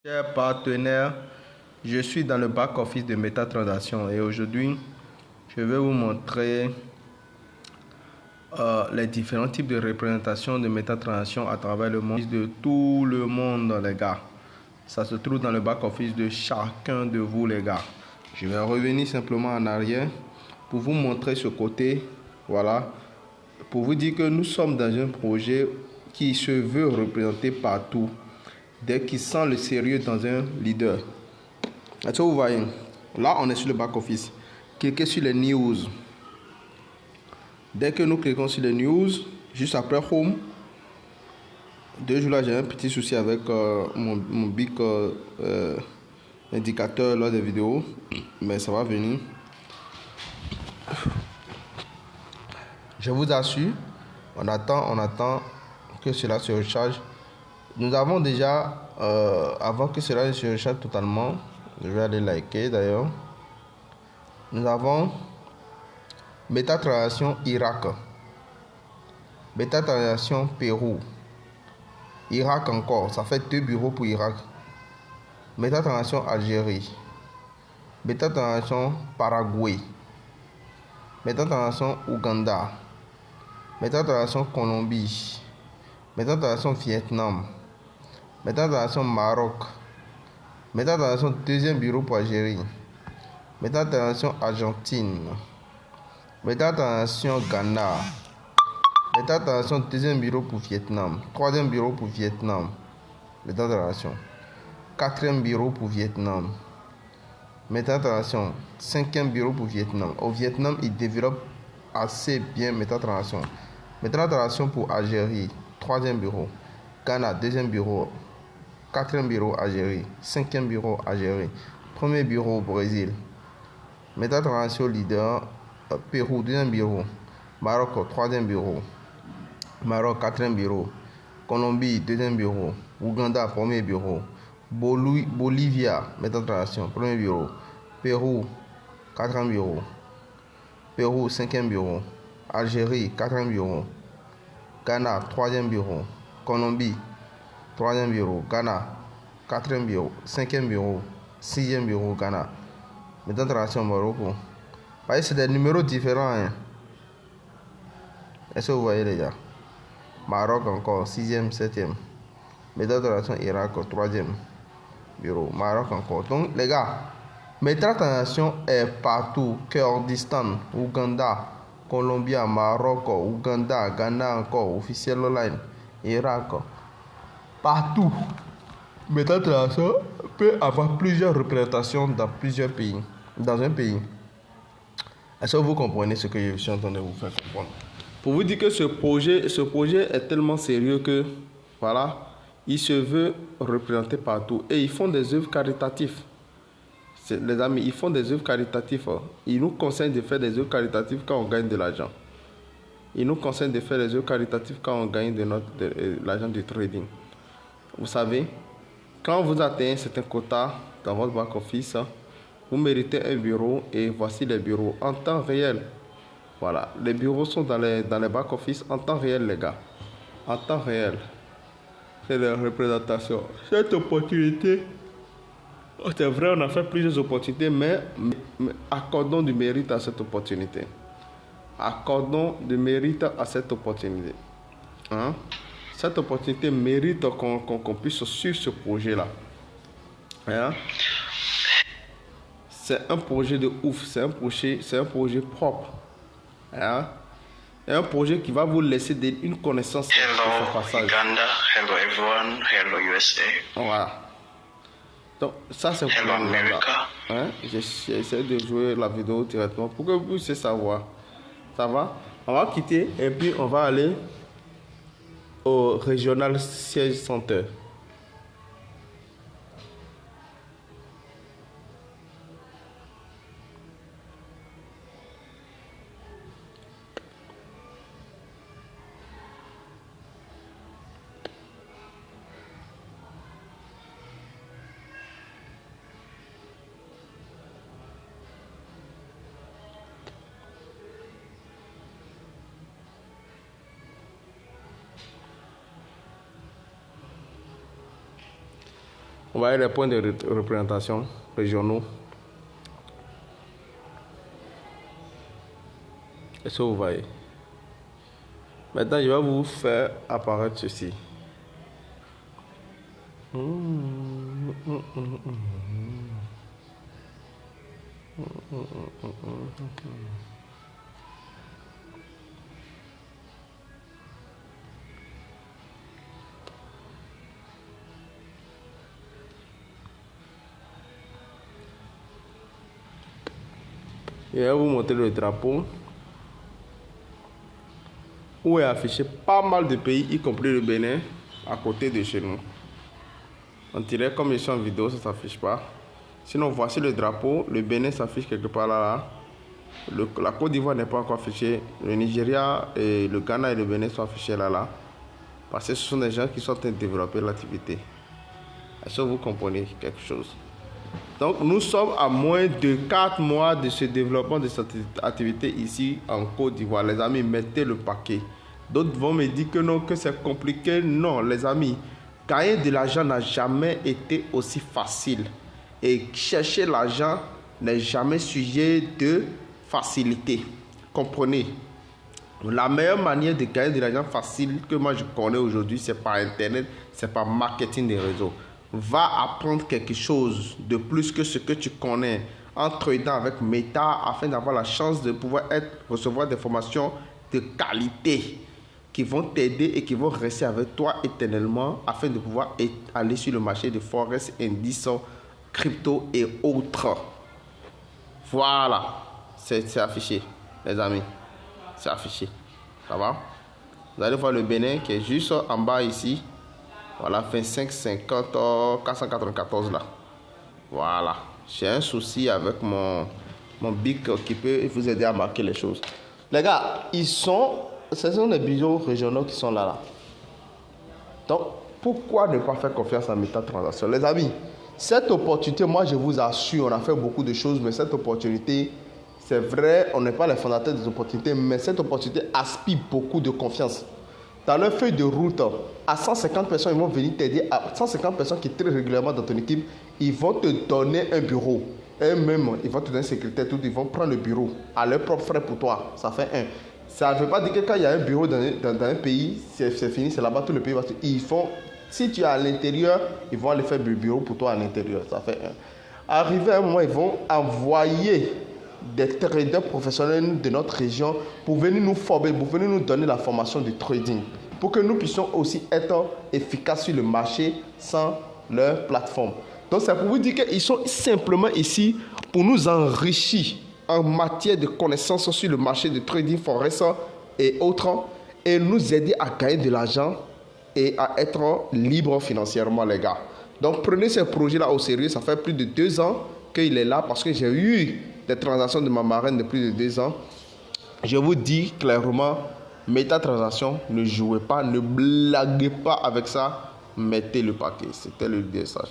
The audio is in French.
Chers partenaires, je suis dans le back-office de MetaTransaction et aujourd'hui, je vais vous montrer les différents types de représentations de MetaTransaction à travers le monde de tout le monde, les gars. Ça se trouve dans le back-office de chacun de vous, les gars. Je vais revenir simplement en arrière pour vous montrer ce côté, voilà, pour vous dire que nous sommes dans un projet qui se veut représenter partout. Dès qu'il sent le sérieux dans un leader. Est-ce que vous voyez? Là, on est sur le back-office. Cliquez sur les news. Dès que nous cliquons sur les news, juste après Home, 2 jours là, j'ai un petit souci avec mon big indicateur lors des vidéos. Mais ça va venir. Je vous assure, on attend que cela se recharge. Nous avons déjà, avant que cela se recharge totalement, je vais aller liker d'ailleurs. Nous avons MetaTransaction Irak, MetaTransaction Pérou, Irak encore, ça fait 2 bureaux pour Irak. MetaTransaction Algérie, MetaTransaction Paraguay, MetaTransaction Ouganda, MetaTransaction Colombie, MetaTransaction Vietnam, MetaTransaction Maroc, MetaTransaction deuxième bureau pour Algérie, MetaTransaction Argentine, MetaTransaction Ghana, MetaTransaction deuxième bureau pour Vietnam, troisième bureau pour Vietnam, MetaTransaction, quatrième bureau pour Vietnam, MetaTransaction, cinquième bureau pour Vietnam. Au Vietnam, ils développent assez bien MetaTransaction. MetaTransaction pour Algérie, troisième bureau, Ghana, deuxième bureau, quatrième bureau Algérie, cinquième bureau Algérie, premier bureau Brésil, MetaTransaction leader Pérou, deuxième bureau, Maroc, troisième bureau, Maroc, quatrième bureau, Colombie, deuxième bureau, Ouganda, premier bureau, Bolivia, MetaTransaction, premier bureau, Pérou, quatrième bureau, Pérou, cinquième bureau, Algérie, quatrième bureau, Ghana, troisième bureau, Colombie, troisième bureau, Ghana, quatrième bureau, cinquième bureau, sixième bureau, Ghana, MetaTransaction Maroc. Voyez, c'est des numéros différents. Hein. Est-ce que vous voyez les gars? Maroc encore, sixième, septième. MetaTransaction Irak, troisième bureau. Maroc encore. Donc les gars, MetaTransaction est partout. Kurdistan, Ouganda, Colombie, Maroc, Ouganda, Ghana encore, officiel online, Irak. Partout. MetaTransaction peut avoir plusieurs représentations dans plusieurs pays. Dans un pays. Est-ce que vous comprenez ce que je suis en train de vous faire comprendre? Pour vous dire que ce projet est tellement sérieux que, voilà, il se veut représenter partout. Et ils font des œuvres caritatives. Les amis, ils font des œuvres caritatives. Ils nous conseillent de faire des œuvres caritatives quand on gagne de l'argent. Ils nous conseillent de faire des œuvres caritatives quand on gagne de l'argent du trading. Vous savez, quand vous atteignez un certain quota dans votre back-office, vous méritez un bureau et voici les bureaux en temps réel. Voilà, les bureaux sont dans les back-office en temps réel, les gars. En temps réel. C'est la représentation. Cette opportunité, c'est vrai, on a fait plusieurs opportunités, mais accordons du mérite à cette opportunité. Accordons du mérite à cette opportunité. Hein? Cette opportunité mérite qu'on puisse suivre ce projet-là. Hein? C'est un projet de ouf, c'est un projet propre. Hein? C'est un projet qui va vous laisser une connaissance. Hello Uganda, hello everyone, hello USA. Voilà. Donc ça c'est pour America. Hein? J'essaie de jouer la vidéo directement pour que vous puissiez savoir. Ça va? On va quitter et puis on va aller au Regional Siège Center. Vous voyez les points de représentation régionaux. Est-ce que vous voyez? Maintenant, je vais vous faire apparaître ceci. Je vais vous montrer le drapeau où est affiché pas mal de pays, y compris le Bénin, à côté de chez nous. On dirait comme je suis en vidéo, ça ne s'affiche pas. Sinon, voici le drapeau. Le Bénin s'affiche quelque part là. La Côte d'Ivoire n'est pas encore affichée. Le Nigeria et le Ghana et le Bénin sont affichés là. Parce que ce sont des gens qui sont en train de développer l'activité. Est-ce que vous comprenez quelque chose? Donc, nous sommes à moins de 4 mois de ce développement de cette activité ici en Côte d'Ivoire. Les amis, mettez le paquet. D'autres vont me dire que non, que c'est compliqué. Non, les amis, gagner de l'argent n'a jamais été aussi facile. Et chercher l'argent n'est jamais sujet de facilité. Comprenez? La meilleure manière de gagner de l'argent facile que moi je connais aujourd'hui, c'est par Internet, c'est par marketing des réseaux. Va apprendre quelque chose de plus que ce que tu connais en tradant avec Meta afin d'avoir la chance de pouvoir recevoir des formations de qualité qui vont t'aider et qui vont rester avec toi éternellement afin de pouvoir aller sur le marché de Forex, indices, crypto et autres. Voilà, c'est affiché, les amis. C'est affiché. Ça va? Vous allez voir le Bénin qui est juste en bas ici. Voilà, 25,50, 494 là. Voilà. J'ai un souci avec mon bic qui peut vous aider à marquer les choses. Les gars, ce sont les bureaux régionaux qui sont là. Donc, pourquoi ne pas faire confiance à MetaTransaction? Les amis, cette opportunité, moi je vous assure, on a fait beaucoup de choses, mais cette opportunité, c'est vrai, on n'est pas les fondateurs des opportunités, mais cette opportunité aspire beaucoup de confiance. Dans leur feuille de route, à 150 personnes, ils vont venir t'aider. À 150 personnes qui traitent régulièrement dans ton équipe, ils vont te donner un bureau. Eux-mêmes, ils vont te donner un secrétaire, tout, ils vont prendre le bureau à leurs propres frais pour toi. Ça fait un. Ça ne veut pas dire que quand il y a un bureau dans un pays, c'est fini, c'est là-bas tout le pays. Parce qu'ils font, si tu es à l'intérieur, ils vont aller faire le bureau pour toi à l'intérieur. Ça fait un. Arrivé à un moment, ils vont envoyer des traders professionnels de notre région pour venir nous former, pour venir nous donner la formation du trading, pour que nous puissions aussi être efficaces sur le marché sans leur plateforme. Donc c'est pour vous dire qu'ils sont simplement ici pour nous enrichir en matière de connaissances sur le marché de trading forex et autres, et nous aider à gagner de l'argent et à être libre financièrement, les gars. Donc prenez ce projet-là au sérieux. Ça fait plus de 2 ans qu'il est là parce que j'ai eu des transactions de ma marraine de plus de 2 ans. Je vous dis clairement, MetaTransaction, ne jouez pas, ne blaguez pas avec ça. Mettez le paquet. C'était le message.